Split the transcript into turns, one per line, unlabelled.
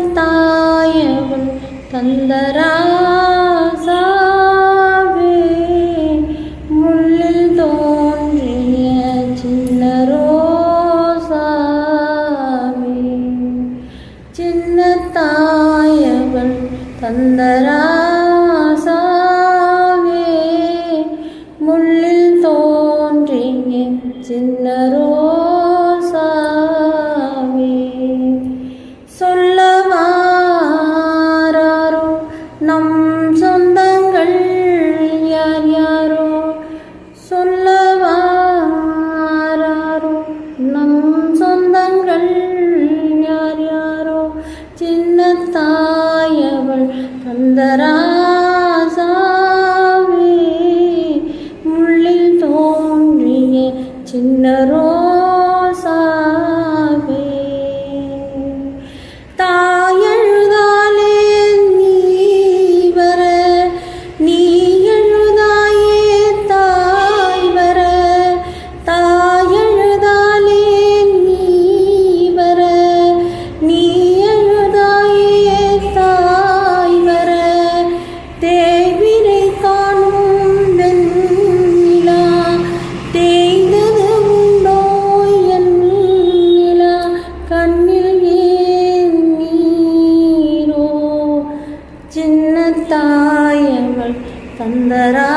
சின்னத்தாயவள் தந்தராசாவே முள்ளில் தோன்றிய சின்ன ரோசாவே சின்னத்தாயவள் தந்தராசாவே முள்ளில் தோன்றிய சின்ன ரோசாவே சொல்லவாரோ நம் சொந்தங்கள் யார் யாரோ சொல்லவாரோ நம் சொந்தங்கள் யார் யாரோ சின்னத்தாயவள் தந்தராசாவே முள்ளில் தோன்றிய சின்ன ரோசாவே தாயழுதாலே நீ வர நீ எழுதாயே தாய் வர தாயழுதாலே நீ வர நீ எழுதாயே தாய் வர தேவிரை காணும் வெண்ணிலா தேய்ந்தது உண்டோ என் நிலா கண்ணில் ஏன் நீரோ சின்னத்தாயவள் தந்தரா